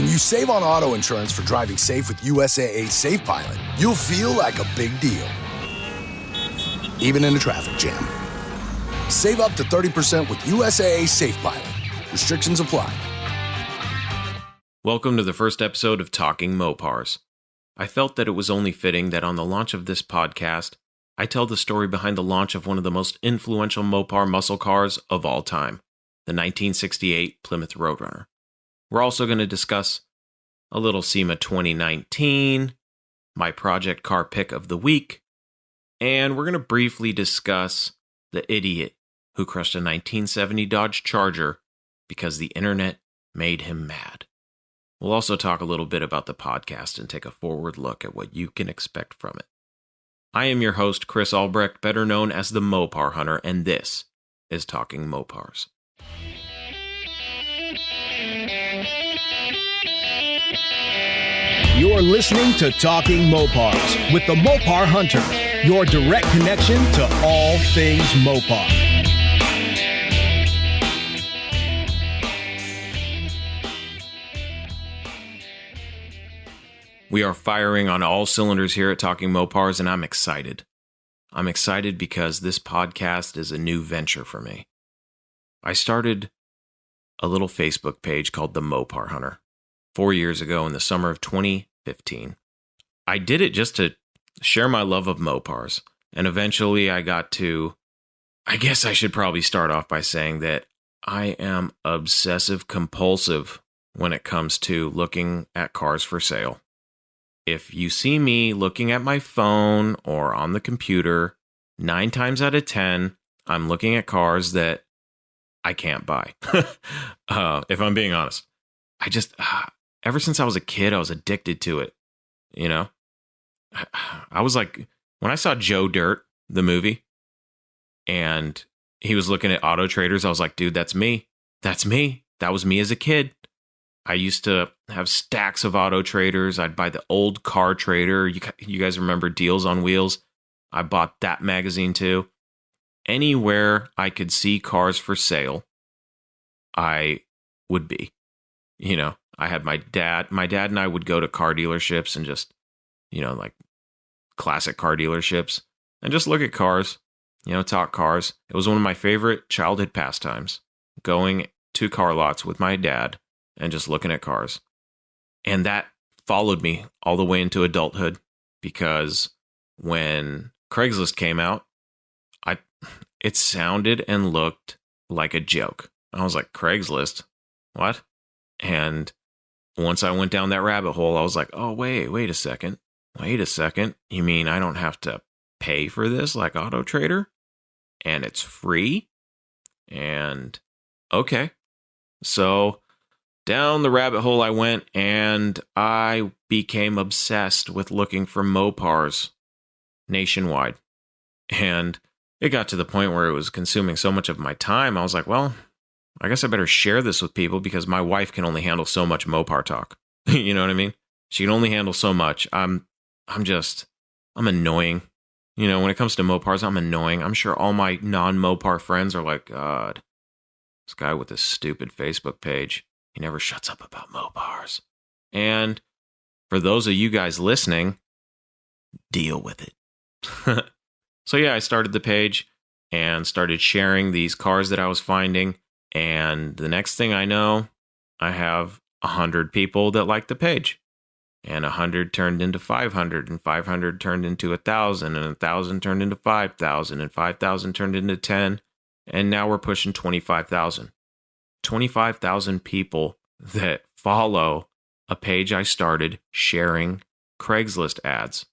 When you save on auto insurance for driving safe with USAA Safe Pilot, you'll feel like a big deal, even in a traffic jam. Save up to 30% with USAA Safe Pilot. Restrictions apply. Welcome to the first episode of Talking Mopars. I felt that it was only fitting that on the launch of this podcast, I tell the story behind the launch of one of the most influential Mopar muscle cars of all time, the 1968 Plymouth Road Runner. We're also going to discuss a little SEMA 2019, my project car pick of the week, and we're going to briefly discuss the idiot who crushed a 1970 Dodge Charger because the internet made him mad. We'll also talk a little bit about the podcast and take a forward look at what you can expect from it. I am your host, Chris Albrecht, better known as the Mopar Hunter, and this is Talking Mopars. You're listening to Talking Mopars with the Mopar Hunter, your direct connection to all things Mopar. We are firing on all cylinders here at Talking Mopars, and I'm excited. I'm excited because this podcast is a new venture for me. I started a little Facebook page called the Mopar Hunter 4 years ago in the summer of 2015. I did it just to share my love of Mopars, and eventually I guess I should probably start off by saying that I am obsessive compulsive when it comes to looking at cars for sale. If you see me looking at my phone or on the computer, 9 times out of 10, I'm looking at cars that I can't buy. If I'm being honest, ever since I was a kid, I was addicted to it. You know, I was like, when I saw Joe Dirt, the movie, and he was looking at Auto Traders, I was like, dude, that's me. That's me. That was me as a kid. I used to have stacks of Auto Traders. I'd buy the old Car Trader. You guys remember Deals on Wheels? I bought that magazine too. Anywhere I could see cars for sale, I would be. You know, I had my dad and I would go to car dealerships and just, like classic car dealerships and just look at cars, talk cars. It was one of my favorite childhood pastimes, going to car lots with my dad and just looking at cars. And that followed me all the way into adulthood, because when Craigslist came out, it sounded and looked like a joke. I was like, Craigslist? What? And once I went down that rabbit hole, I was like, oh, wait a second. You mean I don't have to pay for this like Auto Trader? And it's free? And okay. So down the rabbit hole I went, and I became obsessed with looking for Mopars nationwide. And it got to the point where it was consuming so much of my time. I was like, well, I guess I better share this with people, because my wife can only handle so much Mopar talk. You know what I mean? She can only handle so much. I'm annoying. When it comes to Mopars, I'm annoying. I'm sure all my non-Mopar friends are like, God, this guy with this stupid Facebook page, he never shuts up about Mopars. And for those of you guys listening, deal with it. So yeah, I started the page and started sharing these cars that I was finding. And the next thing I know, I have 100 people that like the page. And 100 turned into 500, and 500 turned into 1,000, and 1,000 turned into 5,000, and 5,000 turned into 10. And now we're pushing 25,000. 25,000 people that follow a page I started sharing Craigslist ads.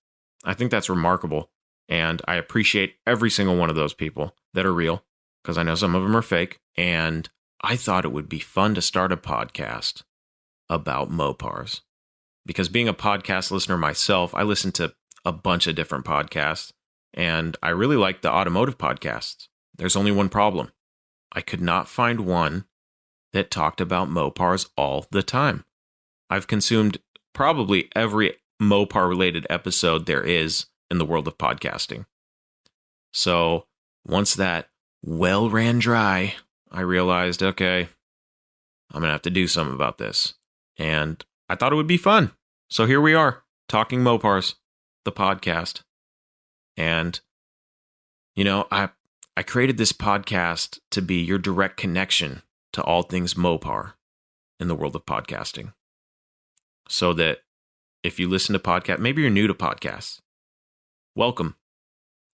I think that's remarkable. And I appreciate every single one of those people that are real, because I know some of them are fake. And I thought it would be fun to start a podcast about Mopars. Because being a podcast listener myself, I listen to a bunch of different podcasts, and I really like the automotive podcasts. There's only one problem. I could not find one that talked about Mopars all the time. I've consumed probably every Mopar-related episode there is in the world of podcasting. So once that well ran dry, I realized, okay, I'm going to have to do something about this. And I thought it would be fun. So here we are, Talking Mopars, the podcast. And, I created this podcast to be your direct connection to all things Mopar in the world of podcasting. So that if you listen to podcasts, maybe you're new to podcasts, welcome.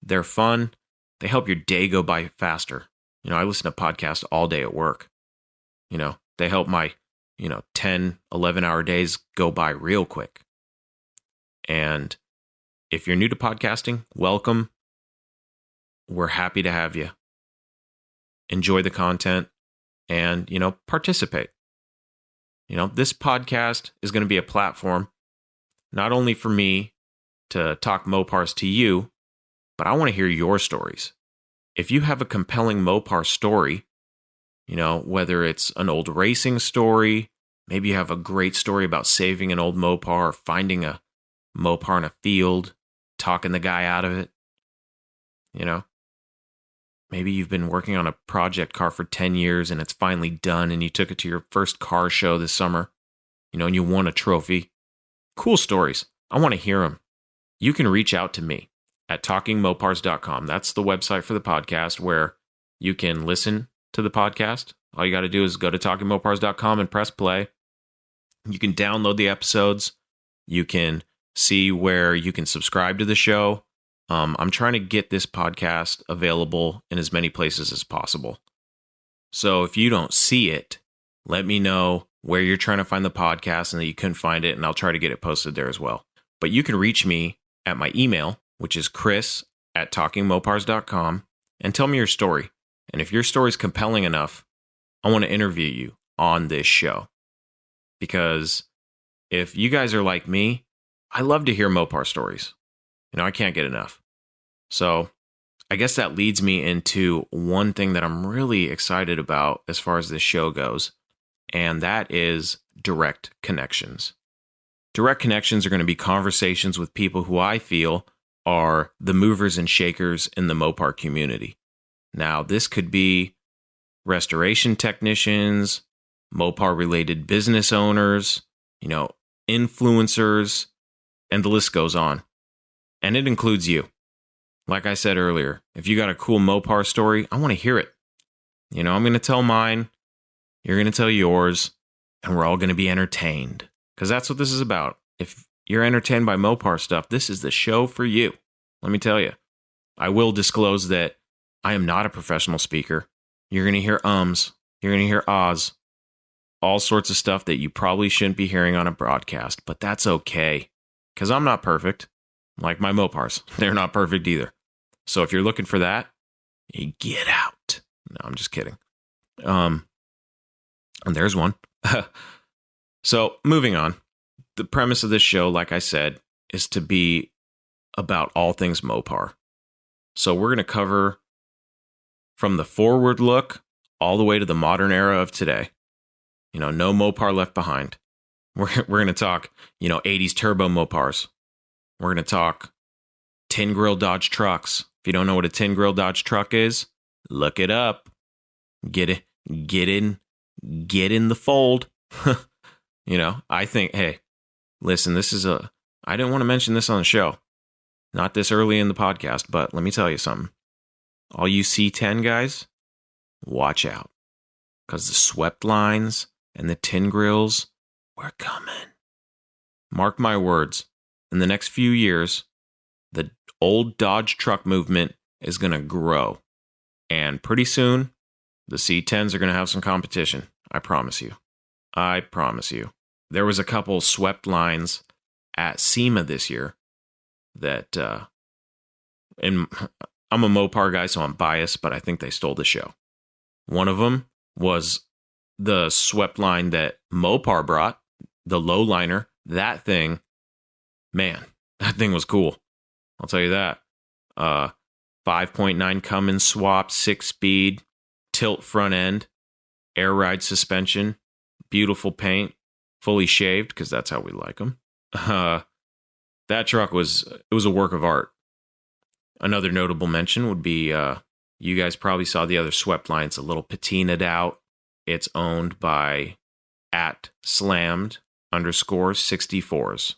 They're fun. They help your day go by faster. I listen to podcasts all day at work. They help my, 10, 11-hour days go by real quick. And if you're new to podcasting, welcome. We're happy to have you. Enjoy the content and, participate. This podcast is going to be a platform not only for me to talk Mopars to you, but I want to hear your stories. If you have a compelling Mopar story, whether it's an old racing story, maybe you have a great story about saving an old Mopar or finding a Mopar in a field, talking the guy out of it, maybe you've been working on a project car for 10 years and it's finally done and you took it to your first car show this summer, and you won a trophy. Cool stories. I want to hear them. You can reach out to me at talkingmopars.com. That's the website for the podcast where you can listen to the podcast. All you got to do is go to talkingmopars.com and press play. You can download the episodes. You can see where you can subscribe to the show. I'm trying to get this podcast available in as many places as possible. So if you don't see it, let me know where you're trying to find the podcast and that you couldn't find it, and I'll try to get it posted there as well. But you can reach me at my email, which is chris@talkingmopars.com, and tell me your story. And if your story is compelling enough, I want to interview you on this show. Because if you guys are like me, I love to hear Mopar stories. I can't get enough. So I guess that leads me into one thing that I'm really excited about as far as this show goes, and that is direct connections. Direct connections are going to be conversations with people who I feel are the movers and shakers in the Mopar community. Now, this could be restoration technicians, Mopar-related business owners, influencers, and the list goes on. And it includes you. Like I said earlier, if you got a cool Mopar story, I want to hear it. I'm going to tell mine, you're going to tell yours, and we're all going to be entertained. Because that's what this is about. If you're entertained by Mopar stuff, this is the show for you. Let me tell you. I will disclose that I am not a professional speaker. You're going to hear ums. You're going to hear ahs. All sorts of stuff that you probably shouldn't be hearing on a broadcast. But that's okay. Because I'm not perfect. Like my Mopars. They're not perfect either. So if you're looking for that, you get out. No, I'm just kidding. And there's one. So moving on. The premise of this show, like I said, is to be about all things Mopar. So we're going to cover from the forward look all the way to the modern era of today. No Mopar left behind. We're going to talk, 80s turbo Mopars. We're going to talk tin grill Dodge trucks. If you don't know what a tin grill Dodge truck is, look it up. Get in the fold. I think, hey, listen, I didn't want to mention this on the show. Not this early in the podcast, but let me tell you something. All you C10 guys, watch out. Because the swept lines and the tin grills, we're coming. Mark my words. In the next few years, the old Dodge truck movement is going to grow. And pretty soon, the C10s are going to have some competition. I promise you. I promise you. There was a couple swept lines at SEMA this year that, and I'm a Mopar guy, so I'm biased, but I think they stole the show. One of them was the swept line that Mopar brought, the low liner. That thing, man, that thing was cool. I'll tell you that. 5.9 Cummins swap, 6-speed, tilt front end, air ride suspension, beautiful paint, fully shaved, because that's how we like them. That truck was a work of art. Another notable mention would be, you guys probably saw the other swept line. It's a little patinaed out. It's owned by @Slammed. SEMA_64s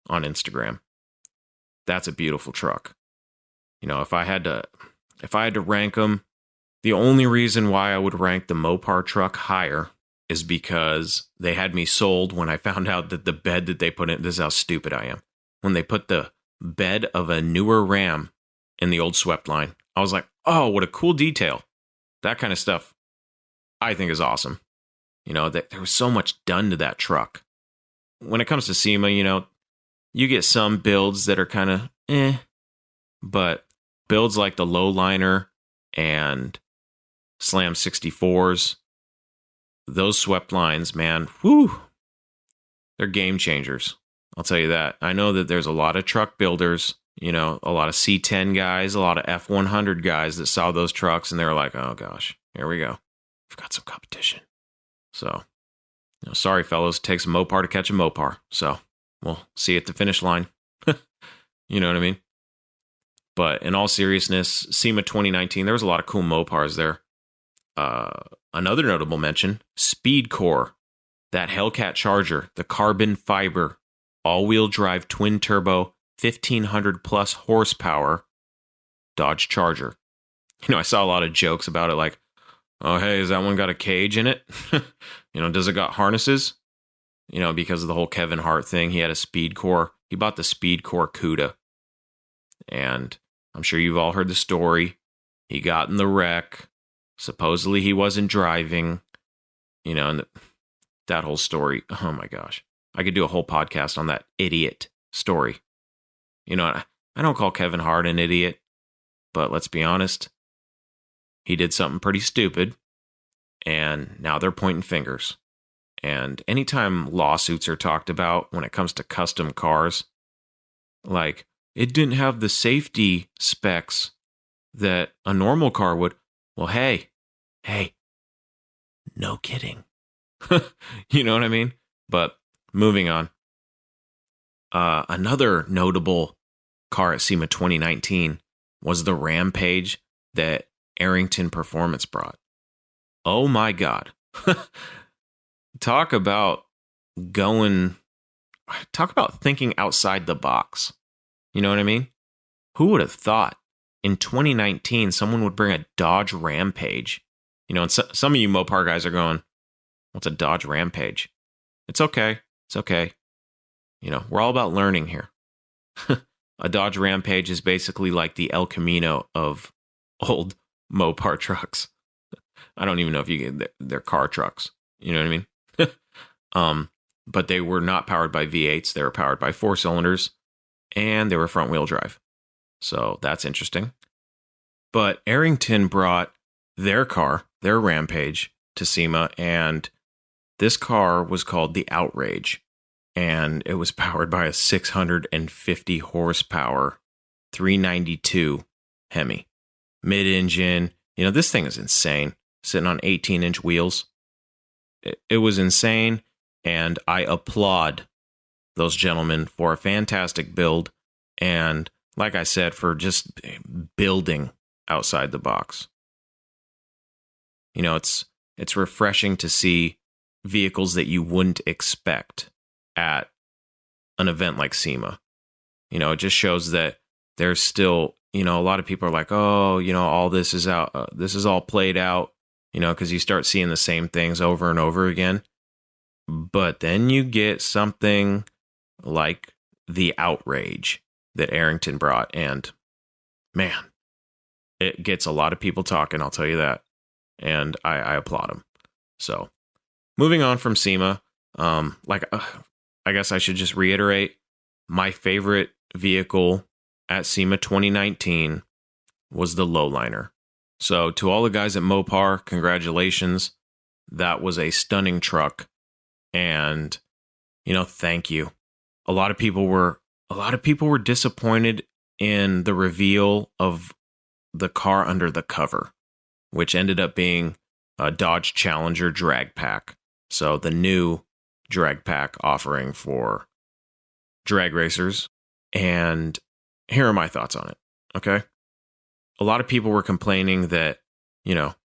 on Instagram. That's a beautiful truck. If I had to rank them, the only reason why I would rank the Mopar truck higher is because they had me sold when I found out that the bed that they put in, this is how stupid I am. When they put the bed of a newer Ram in the old swept line, I was like, oh, what a cool detail. That kind of stuff I think is awesome. That there was so much done to that truck. When it comes to SEMA, you get some builds that are kind of but builds like the Lowliner and Slam 64s, those swept lines, man, whew, they're game changers. I'll tell you that. I know that there's a lot of truck builders, a lot of C10 guys, a lot of F100 guys that saw those trucks and they were like, oh gosh, here we go. We've got some competition. So, sorry fellas, it takes a Mopar to catch a Mopar. So, we'll see you at the finish line. You know what I mean? But in all seriousness, SEMA 2019, there was a lot of cool Mopars there. Another notable mention, Speedcore, that Hellcat Charger, the carbon fiber, all-wheel drive twin turbo, 1,500 plus horsepower Dodge Charger. I saw a lot of jokes about it like, oh, hey, has that one got a cage in it? Does it got harnesses? Because of the whole Kevin Hart thing, he had a Speedcore. He bought the Speedcore CUDA. And I'm sure you've all heard the story. He got in the wreck. Supposedly he wasn't driving. And that whole story. Oh my gosh. I could do a whole podcast on that idiot story. I don't call Kevin Hart an idiot. But let's be honest. He did something pretty stupid. And now they're pointing fingers. And anytime lawsuits are talked about when it comes to custom cars, like, it didn't have the safety specs that a normal car would. Well, hey, no kidding. You know what I mean? But moving on. Another notable car at SEMA 2019 was the Rampage that Arrington Performance brought. Oh my God. Talk about thinking outside the box. You know what I mean? Who would have thought in 2019 someone would bring a Dodge Rampage? And some of you Mopar guys are going, what's a Dodge Rampage? It's okay. It's okay. We're all about learning here. A Dodge Rampage is basically like the El Camino of old Mopar trucks. I don't even know if you get their car trucks. You know what I mean? But they were not powered by V8s. They were powered by 4 cylinders. And they were front wheel drive. So that's interesting. But Arrington brought their car, their Rampage, to SEMA. And this car was called the Outrage. And it was powered by a 650 horsepower 392 Hemi. Mid-engine. This thing is insane. Sitting on 18-inch wheels. It was insane. And I applaud those gentlemen for a fantastic build. And like I said, for just building outside the box. It's refreshing to see vehicles that you wouldn't expect at an event like SEMA. It just shows that there's still, a lot of people are like, oh, all this is out. This is all played out, because you start seeing the same things over and over again. But then you get something like the Outrage that Arrington brought. And man, it gets a lot of people talking, I'll tell you that. And I applaud them. So moving on from SEMA, I guess I should just reiterate, my favorite vehicle at SEMA 2019 was the Lowliner. So to all the guys at Mopar, congratulations. That was a stunning truck. And, thank you. A lot of people were disappointed in the reveal of the car under the cover, which ended up being a Dodge Challenger drag pack. So the new drag pack offering for drag racers. And here are my thoughts on it. Okay. A lot of people were complaining that,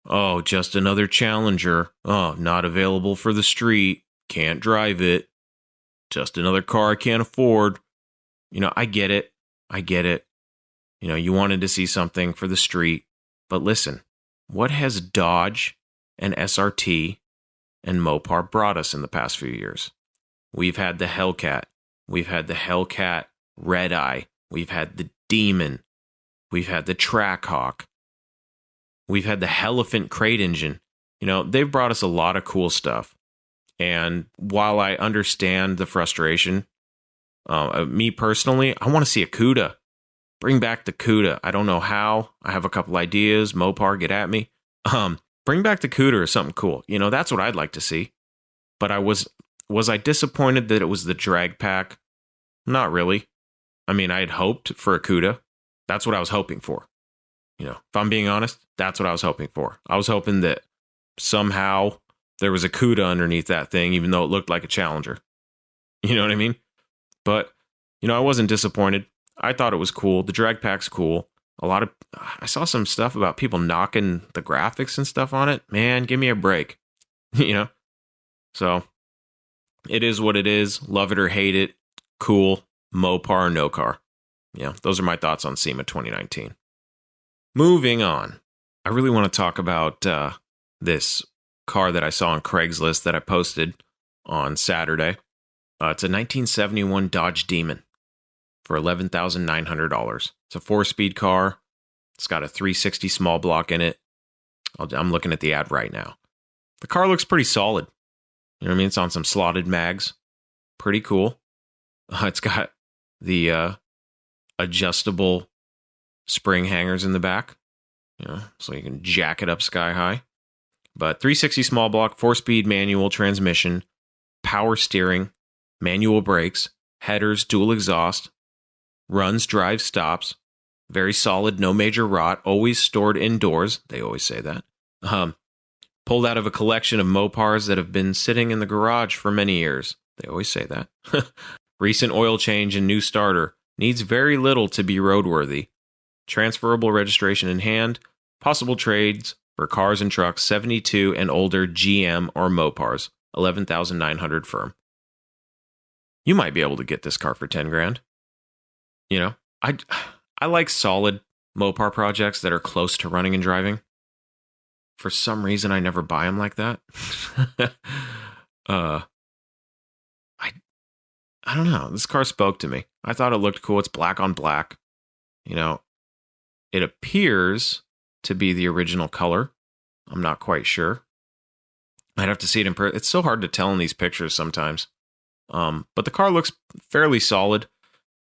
oh, just another Challenger. Oh, not available for the street. Can't drive it. just another car I can't afford. I get it. You wanted to see something for the street. But listen, what has Dodge and SRT and Mopar brought us in the past few years? We've had the Hellcat. We've had the Hellcat Red Eye. We've had the Demon. We've had the Trackhawk. We've had the Hellefant crate engine. They've brought us a lot of cool stuff. And while I understand the frustration, me personally, I want to see a CUDA. Bring back the CUDA. I don't know how. I have a couple ideas. Mopar, get at me. Bring back the CUDA or something cool. That's what I'd like to see. But was I disappointed that it was the drag pack? Not really. I had hoped for a CUDA. That's what I was hoping for. If I'm being honest, that's what I was hoping for. I was hoping that somehow there was a CUDA underneath that thing, even though it looked like a Challenger. You know what I mean? But, I wasn't disappointed. I thought it was cool. The drag pack's cool. I saw some stuff about people knocking the graphics and stuff on it. Man, give me a break. So it is what it is. Love it or hate it. Cool. Mopar, no car. Those are my thoughts on SEMA 2019. Moving on. I really want to talk about this car that I saw on Craigslist that I posted on Saturday. It's a 1971 Dodge Demon for $11,900. It's a 4-speed car. It's got a 360 small block in it. I'm looking at the ad right now. The car looks pretty solid. It's on some slotted mags. Pretty cool. It's got the adjustable spring hangers in the back, so you can jack it up sky high. But 360 small block, 4-speed manual transmission, power steering, manual brakes, headers, dual exhaust, runs, drives, stops, very solid, no major rot, always stored indoors. They always say that. Pulled out of a collection of Mopars that have been sitting in the garage for many years. They always say that. Recent oil change and new starter. Needs very little to be roadworthy. Transferable registration in hand. Possible trades for cars and trucks 72 and older GM or Mopars. $11,900 firm. You might be able to get this car for $10,000. I like solid Mopar projects that are close to running and driving. For some reason, I never buy them like that. I don't know. This car spoke to me. I thought it looked cool. It's black on black. It appears to be the original color. I'm not quite sure. I'd have to see it in person. It's so hard to tell in these pictures sometimes. But the car looks fairly solid.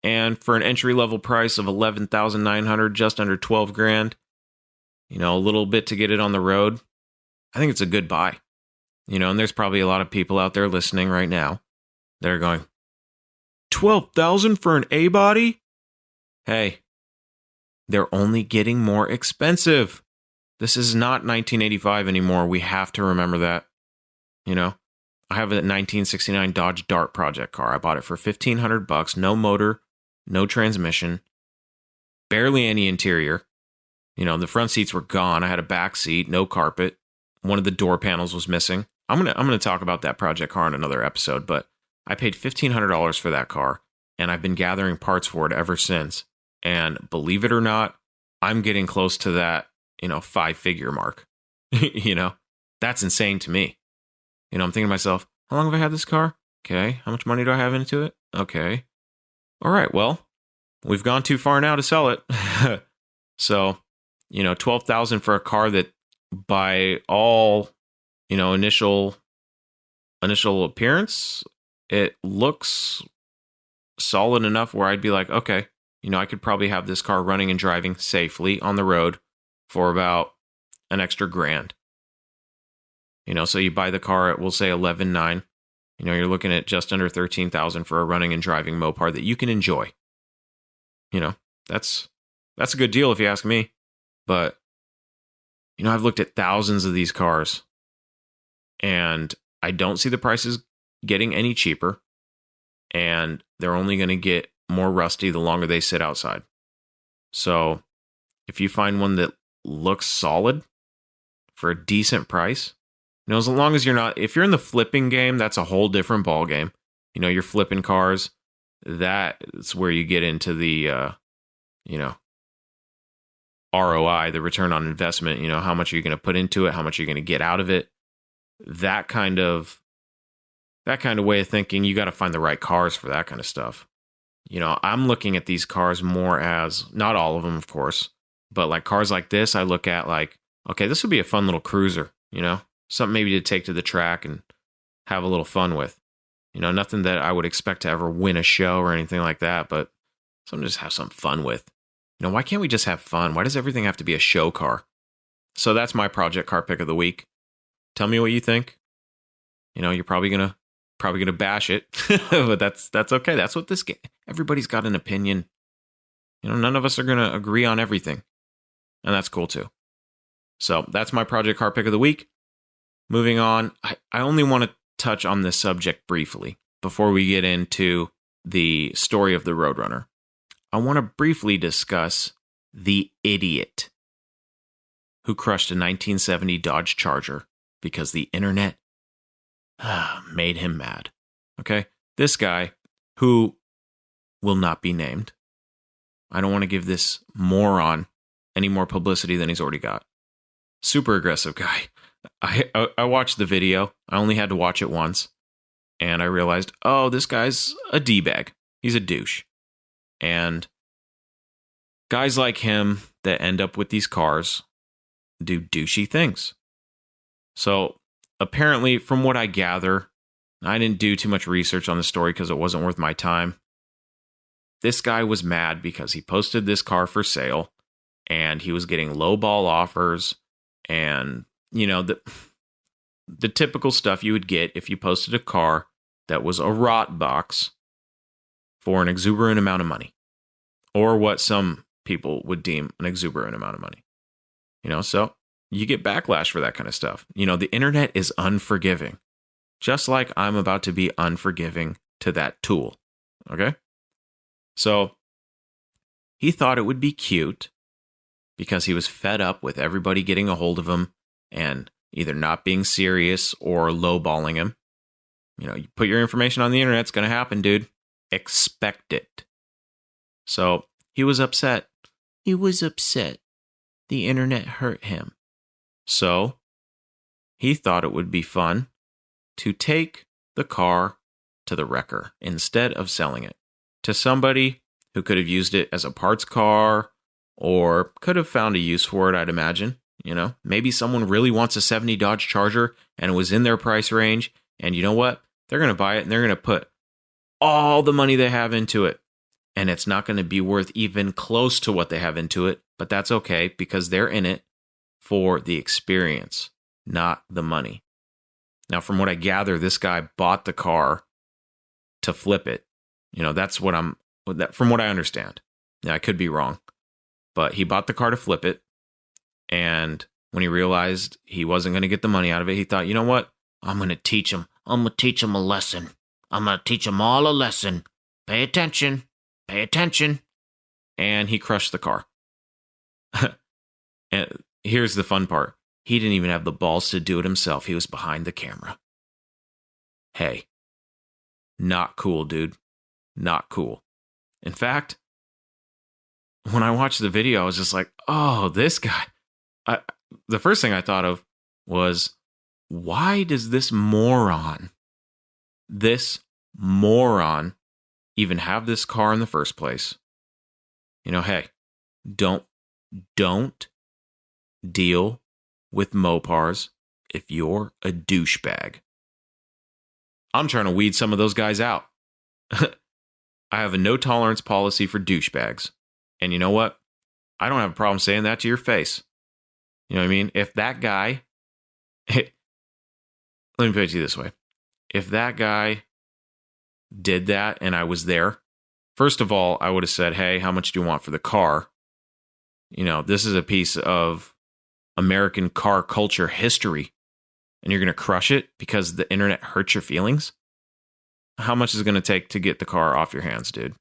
And for an entry-level price of $11,900, just under $12,000, a little bit to get it on the road, I think it's a good buy. And there's probably a lot of people out there listening right now that are going, $12,000 for an A-body? Hey, they're only getting more expensive. This is not 1985 anymore. We have to remember that. I have a 1969 Dodge Dart project car. I bought it for $1,500, no motor, no transmission, barely any interior. The front seats were gone. I had a back seat, no carpet. One of the door panels was missing. I'm gonna talk about that project car in another episode, but I paid $1,500 for that car, and I've been gathering parts for it ever since. And believe it or not, I'm getting close to that, 5-figure mark. That's insane to me. I'm thinking to myself, how long have I had this car? Okay. How much money do I have into it? Okay. All right. Well, we've gone too far now to sell it. So, $12,000 for a car that by all, initial appearance, it looks solid enough where I'd be like, okay, I could probably have this car running and driving safely on the road for about an extra $1,000. So you buy the car at, we'll say, $11,900. You're looking at just under $13,000 for a running and driving Mopar that you can enjoy. That's a good deal if you ask me. But, I've looked at thousands of these cars, and I don't see the prices getting any cheaper, and they're only going to get more rusty the longer they sit outside. So if you find one that looks solid for a decent price, as long as you're not, if you're in the flipping game, that's a whole different ball game. You're flipping cars. That's where you get into the, ROI, the return on investment. How much are you going to put into it? How much are you going to get out of it? That kind of way of thinking, you got to find the right cars for that kind of stuff. I'm looking at these cars more as, not all of them, of course, but like cars like this, I look at like, okay, this would be a fun little cruiser, something maybe to take to the track and have a little fun with. Nothing that I would expect to ever win a show or anything like that, but something to just have some fun with. Why can't we just have fun? Why does everything have to be a show car? So that's my project car pick of the week. Tell me what you think. You're probably gonna bash it, but that's okay. That's what this game. Everybody's got an opinion. None of us are gonna agree on everything, and that's cool too. So that's my project car pick of the week. Moving on, I only want to touch on this subject briefly before we get into the story of the Road Runner. I want to briefly discuss the idiot who crushed a 1970 Dodge Charger because the internet made him mad. Okay? This guy, who will not be named. I don't want to give this moron any more publicity than he's already got. Super aggressive guy. I watched the video. I only had to watch it once. And I realized, oh, this guy's a D-bag. He's a douche. And guys like him that end up with these cars do douchey things. So apparently, from what I gather, I didn't do too much research on the story because it wasn't worth my time. This guy was mad because he posted this car for sale and he was getting lowball offers and, the typical stuff you would get if you posted a car that was a rot box for an exuberant amount of money, or what some people would deem an exuberant amount of money. So you get backlash for that kind of stuff. The internet is unforgiving, just like I'm about to be unforgiving to that tool. Okay? So he thought it would be cute because he was fed up with everybody getting a hold of him and either not being serious or lowballing him. You put your information on the internet, it's going to happen, dude. Expect it. So he was upset. He was upset. The internet hurt him. So he thought it would be fun to take the car to the wrecker instead of selling it to somebody who could have used it as a parts car or could have found a use for it, I'd imagine. Maybe someone really wants a 70 Dodge Charger and it was in their price range. And you know what? They're going to buy it and they're going to put all the money they have into it. And it's not going to be worth even close to what they have into it. But that's okay because they're in it for the experience, not the money. Now, from what I gather, this guy bought the car to flip it. That's from what I understand. Now, I could be wrong. But he bought the car to flip it. And when he realized he wasn't going to get the money out of it, he thought, you know what? I'm going to teach him. I'm going to teach him a lesson. I'm going to teach them all a lesson. Pay attention. Pay attention. And he crushed the car. And here's the fun part. He didn't even have the balls to do it himself. He was behind the camera. Hey, not cool, dude. Not cool. In fact, when I watched the video, I was just like, oh, this guy. The first thing I thought of was, why does this moron even have this car in the first place? Hey, don't deal with Mopars if you're a douchebag. I'm trying to weed some of those guys out. I have a no tolerance policy for douchebags. And you know what? I don't have a problem saying that to your face. You know what I mean? If that guy, let me put it to you this way. If that guy did that and I was there, first of all, I would have said, hey, how much do you want for the car? This is a piece of American car culture history. And you're going to crush it because the internet hurts your feelings? How much is it going to take to get the car off your hands, dude?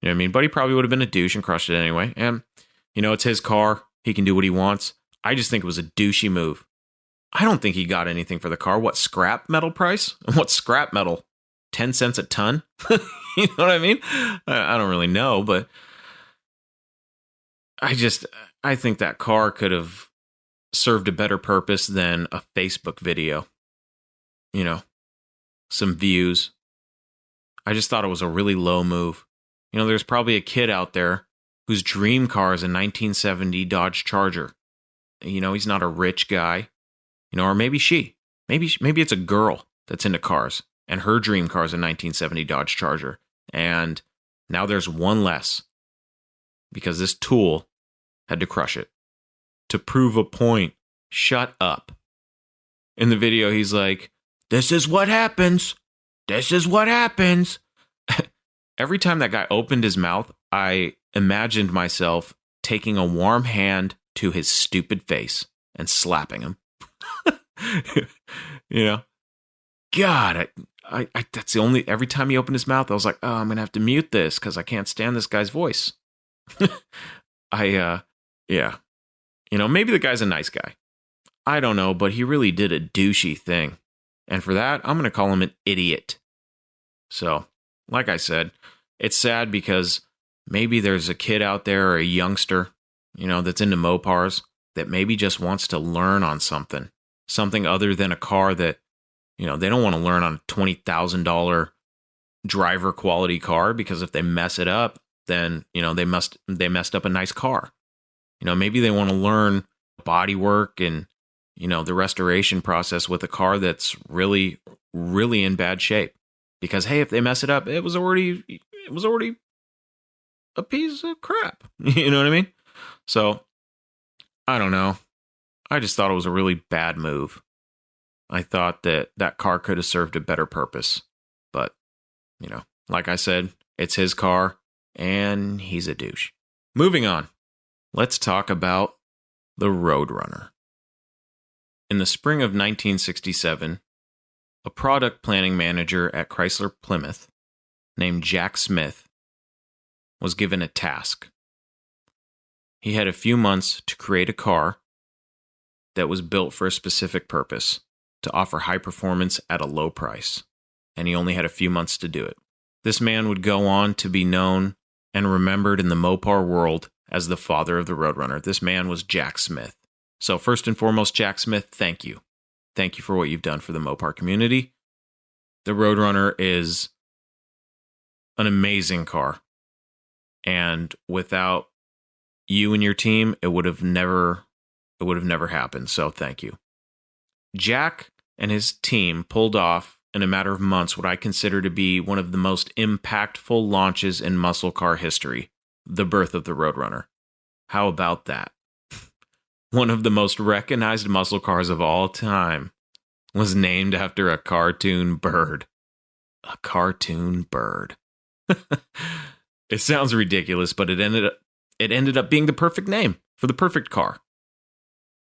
You know what I mean? But he probably would have been a douche and crushed it anyway. And, it's his car. He can do what he wants. I just think it was a douchey move. I don't think he got anything for the car. What, scrap metal price? What scrap metal 10 cents a ton? You know what I mean? I don't really know, but I think that car could have served a better purpose than a Facebook video. You know, some views. I just thought it was a really low move. You know, there's probably a kid out there whose dream car is a 1970 Dodge Charger. You know, he's not a rich guy. You know, or maybe she. Maybe it's a girl that's into cars, and her dream car is a 1970 Dodge Charger. And now there's one less because this tool had to crush it to prove a point. Shut up. In the video, he's like, "This is what happens. This is what happens." Every time that guy opened his mouth, I imagined myself taking a warm hand to his stupid face and slapping him. You know, God, I that's the only, every time he opened his mouth, I was like, oh, I'm going to have to mute this because I can't stand this guy's voice. Yeah. You know, maybe the guy's a nice guy. I don't know, but he really did a douchey thing. And for that, I'm going to call him an idiot. So, like I said, it's sad because maybe there's a kid out there or a youngster, you know, that's into Mopars that maybe just wants to learn on something other than a car that, you know, they don't want to learn on a $20,000 driver quality car because if they mess it up, then, you know, they messed up a nice car. You know, maybe they want to learn body work and, you know, the restoration process with a car that's really, really in bad shape. Because, hey, if they mess it up, it was already a piece of crap. You know what I mean? So, I don't know. I just thought it was a really bad move. I thought that car could have served a better purpose. But, you know, like I said, it's his car, and he's a douche. Moving on. Let's talk about the Road Runner. In the spring of 1967, a product planning manager at Chrysler Plymouth named Jack Smith was given a task. He had a few months to create a car that was built for a specific purpose, to offer high performance at a low price, and he only had a few months to do it. This man would go on to be known and remembered in the Mopar world as the father of the Road Runner. This man was Jack Smith. So first and foremost, Jack Smith, thank you. Thank you for what you've done for the Mopar community. The Road Runner is an amazing car. And without you and your team, it would have never happened. So thank you. Jack and his team pulled off in a matter of months what I consider to be one of the most impactful launches in muscle car history, the birth of the Road Runner. How about that? One of the most recognized muscle cars of all time was named after a cartoon bird. A cartoon bird. It sounds ridiculous, but it ended up being the perfect name for the perfect car.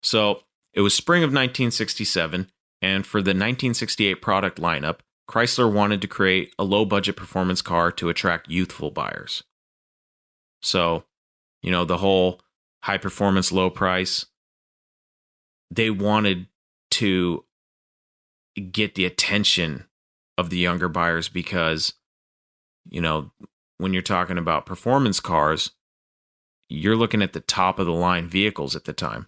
So, it was spring of 1967, and for the 1968 product lineup, Chrysler wanted to create a low-budget performance car to attract youthful buyers. So, you know, the whole high-performance, low-price, they wanted to get the attention of the younger buyers because, you know, when you're talking about performance cars, you're looking at the top-of-the-line vehicles at the time.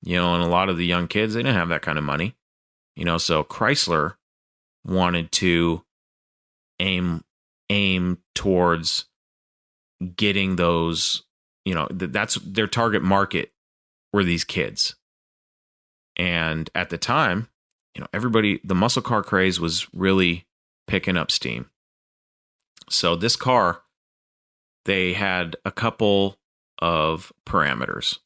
You know, and a lot of the young kids, they didn't have that kind of money. You know, so Chrysler wanted to aim towards getting those, you know, that's their target market were these kids. And at the time, you know, the muscle car craze was really picking up steam. So this car, they had a couple of parameters.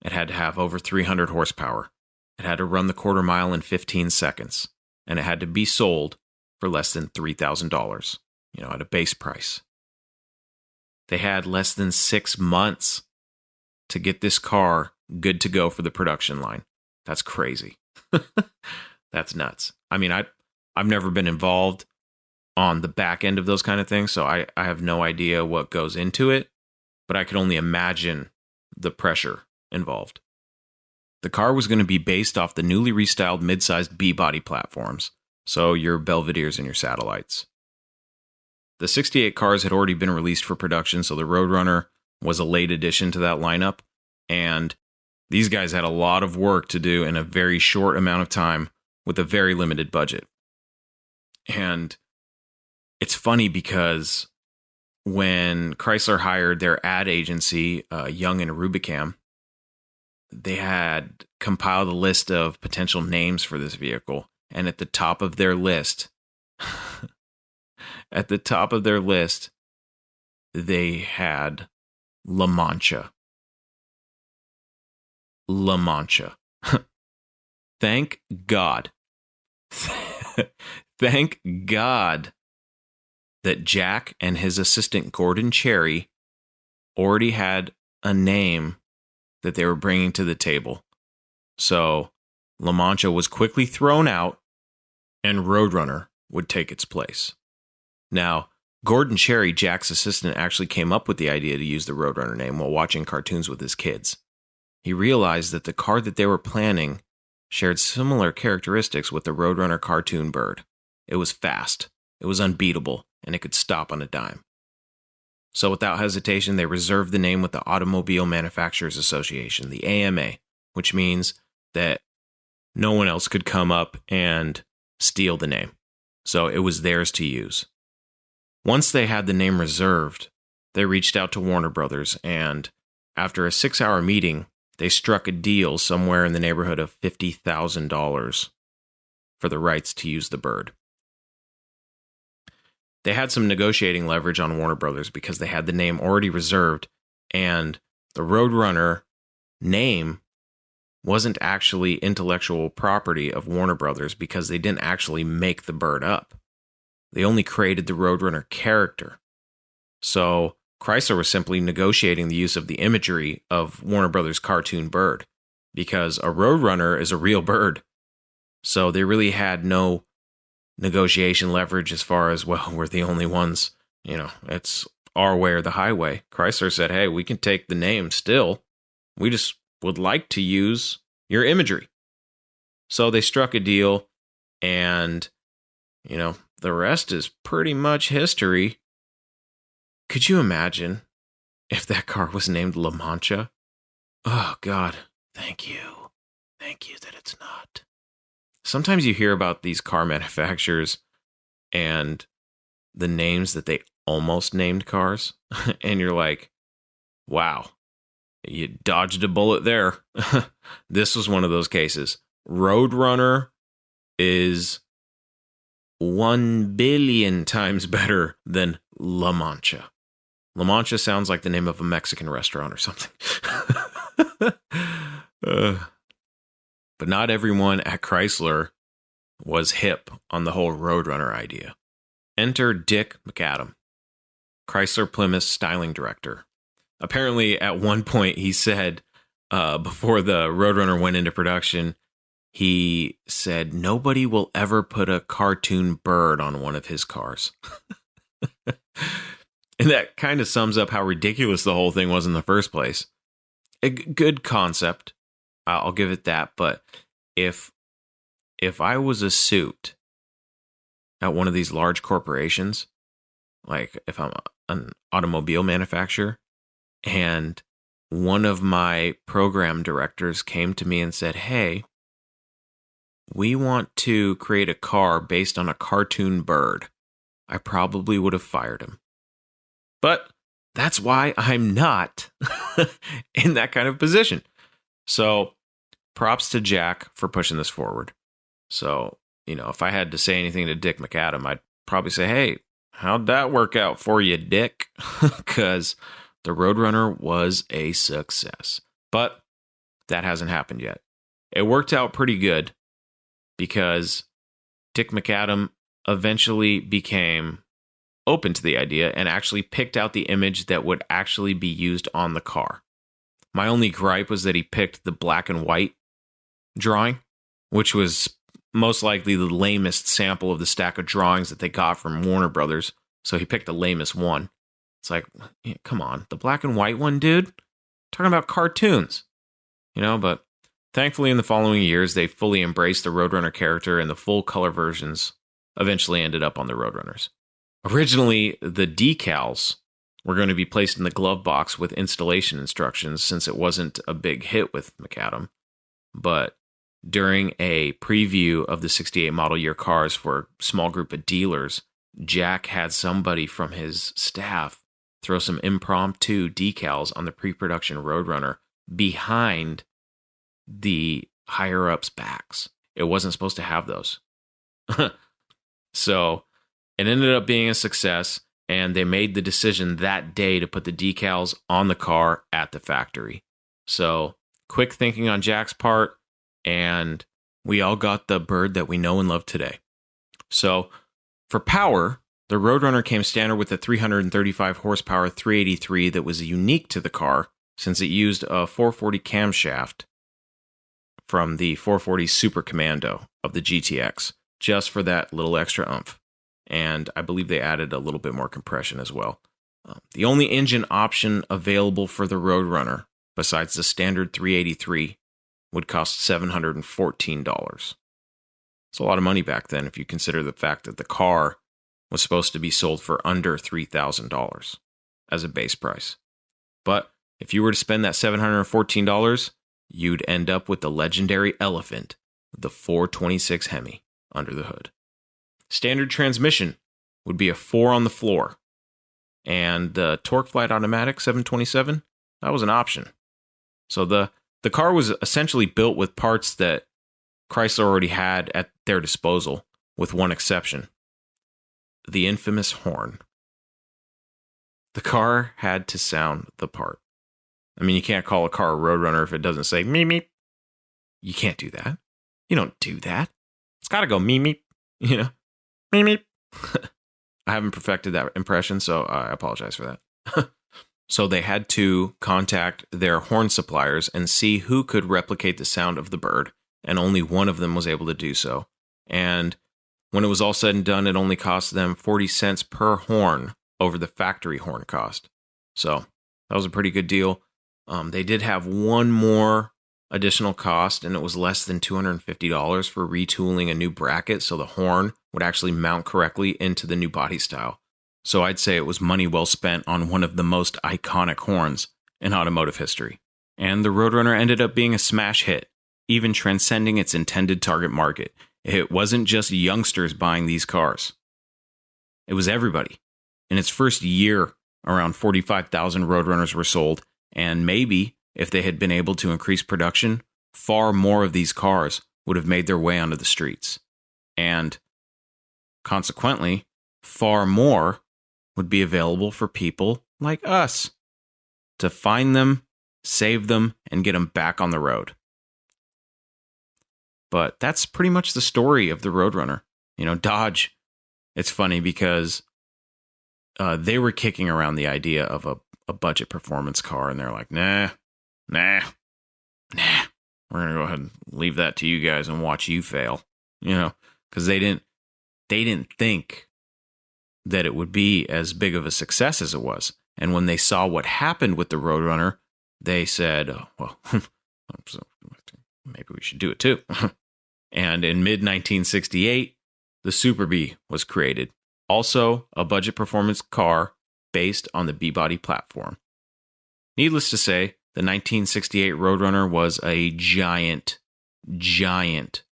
It had to have over 300 horsepower. It had to run the quarter mile in 15 seconds. And it had to be sold for less than $3,000, you know, at a base price. They had less than 6 months to get this car good to go for the production line. That's crazy. That's nuts. I mean, I've never been involved on the back end of those kind of things, so I have no idea what goes into it, but I could only imagine the pressure involved. The car was going to be based off the newly restyled mid-sized B-body platforms, so your Belvederes and your Satellites. The 68 cars had already been released for production, so the Road Runner was a late addition to that lineup. And these guys had a lot of work to do in a very short amount of time with a very limited budget. And it's funny because when Chrysler hired their ad agency, Young and Rubicam, they had compiled a list of potential names for this vehicle. And at the top of their list, they had La Mancha. La Mancha. Thank God. Thank God that Jack and his assistant Gordon Cherry already had a name that they were bringing to the table. So La Mancha was quickly thrown out and Road Runner would take its place. Now, Gordon Cherry, Jack's assistant, actually came up with the idea to use the Road Runner name while watching cartoons with his kids. He realized that the car that they were planning shared similar characteristics with the Road Runner cartoon bird. It was fast, it was unbeatable, and it could stop on a dime. So without hesitation, they reserved the name with the Automobile Manufacturers Association, the AMA, which means that no one else could come up and steal the name. So it was theirs to use. Once they had the name reserved, they reached out to Warner Brothers, and after a 6-hour meeting, they struck a deal somewhere in the neighborhood of $50,000 for the rights to use the bird. They had some negotiating leverage on Warner Brothers because they had the name already reserved, and the Road Runner name wasn't actually intellectual property of Warner Brothers because they didn't actually make the bird up. They only created the Road Runner character. So Chrysler was simply negotiating the use of the imagery of Warner Brothers' cartoon bird because a Road Runner is a real bird. So they really had no negotiation leverage as far as, well, we're the only ones, it's our way or the highway. Chrysler said, hey, we can take the name still. We just would like to use your imagery. So they struck a deal, and, the rest is pretty much history. Could you imagine if that car was named La Mancha? Oh, God, thank you. Thank you that it's not. Sometimes you hear about these car manufacturers and the names that they almost named cars, and you're like, wow, you dodged a bullet there. This was one of those cases. Road Runner is 1 billion times better than La Mancha. La Mancha sounds like the name of a Mexican restaurant or something. But not everyone at Chrysler was hip on the whole Road Runner idea. Enter Dick McAdam, Chrysler Plymouth styling director. Apparently, at one point, he said, before the Road Runner went into production, he said, nobody will ever put a cartoon bird on one of his cars. And that kind of sums up how ridiculous the whole thing was in the first place. A good concept, I'll give it that. But if I was a suit at one of these large corporations, like if I'm an automobile manufacturer, and one of my program directors came to me and said, hey, we want to create a car based on a cartoon bird, I probably would have fired him. But that's why I'm not in that kind of position. So props to Jack for pushing this forward. So, if I had to say anything to Dick McAdam, I'd probably say, hey, how'd that work out for you, Dick? Because the Road Runner was a success. But that hasn't happened yet. It worked out pretty good because Dick McAdam eventually became open to the idea and actually picked out the image that would actually be used on the car. My only gripe was that he picked the black and white drawing, which was most likely the lamest sample of the stack of drawings that they got from Warner Brothers. So he picked the lamest one. It's like, come on, the black and white one, dude? Talking about cartoons, but thankfully in the following years, they fully embraced the Road Runner character, and the full color versions eventually ended up on the Road Runners. Originally, the decals were going to be placed in the glove box with installation instructions since it wasn't a big hit with McAdam. But during a preview of the 68 model year cars for a small group of dealers, Jack had somebody from his staff throw some impromptu decals on the pre-production Road Runner behind the higher-ups' backs. It wasn't supposed to have those. So it ended up being a success, and they made the decision that day to put the decals on the car at the factory. So quick thinking on Jack's part, and we all got the bird that we know and love today. So for power, the Road Runner came standard with a 335 horsepower 383 that was unique to the car since it used a 440 camshaft from the 440 Super Commando of the GTX, just for that little extra oomph. And I believe they added a little bit more compression as well. The only engine option available for the Road Runner, besides the standard 383, would cost $714. It's a lot of money back then if you consider the fact that the car was supposed to be sold for under $3,000 as a base price. But if you were to spend that $714, you'd end up with the legendary elephant, the 426 Hemi, under the hood. Standard transmission would be a 4 on the floor. And the Torque Flight Automatic 727, that was an option. So the car was essentially built with parts that Chrysler already had at their disposal, with one exception. The infamous horn. The car had to sound the part. I mean, you can't call a car a Road Runner if it doesn't say meep meep. You can't do that. You don't do that. It's got to go meep meep, you know? Meep meep. I haven't perfected that impression, so I apologize for that. So they had to contact their horn suppliers and see who could replicate the sound of the bird, and only one of them was able to do so. And when it was all said and done, it only cost them 40 cents per horn over the factory horn cost. So that was a pretty good deal. They did have one more additional cost, and it was less than $250 for retooling a new bracket so the horn would actually mount correctly into the new body style. So I'd say it was money well spent on one of the most iconic horns in automotive history. And the Road Runner ended up being a smash hit, even transcending its intended target market. It wasn't just youngsters buying these cars. It was everybody. In its first year, around 45,000 Road Runners were sold, and maybe, if they had been able to increase production, far more of these cars would have made their way onto the streets. And, consequently, far more would be available for people like us to find them, save them, and get them back on the road. But that's pretty much the story of the Road Runner. You know, Dodge, it's funny because they were kicking around the idea of a budget performance car, and they're like, nah, we're going to go ahead and leave that to you guys and watch you fail, you know, because they didn't think that it would be as big of a success as it was. And when they saw what happened with the Road Runner, they said, oh, well, maybe we should do it too. And in mid-1968, the Super Bee was created, also a budget performance car based on the B-body platform. Needless to say, the 1968 Road Runner was a giant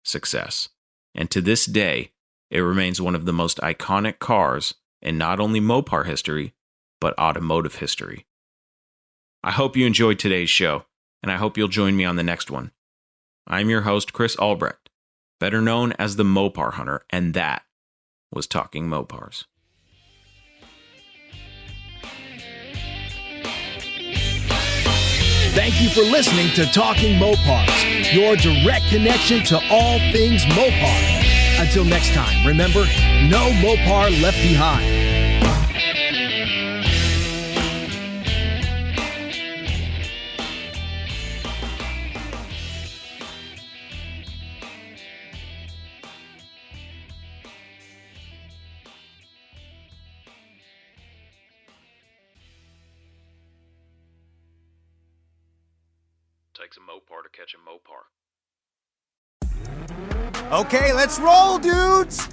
success. And to this day, it remains one of the most iconic cars in not only Mopar history, but automotive history. I hope you enjoyed today's show, and I hope you'll join me on the next one. I'm your host, Chris Albrecht, better known as the Mopar Hunter, and that was Talking Mopars. Thank you for listening to Talking Mopars, your direct connection to all things Mopar. Until next time, remember, no Mopar left behind. Takes a Mopar to catch a Mopar. Okay, let's roll, dudes!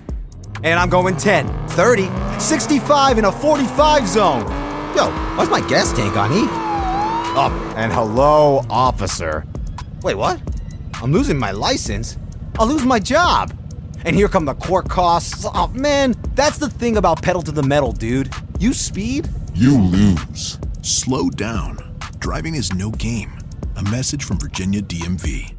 And I'm going 10, 30, 65 in a 45 zone. Yo, why's my gas tank on E? Oh, and hello, officer. Wait, what? I'm losing my license? I'll lose my job. And here come the court costs. Oh, man, that's the thing about pedal to the metal, dude. You speed, you lose. Slow down. Driving is no game. A message from Virginia DMV.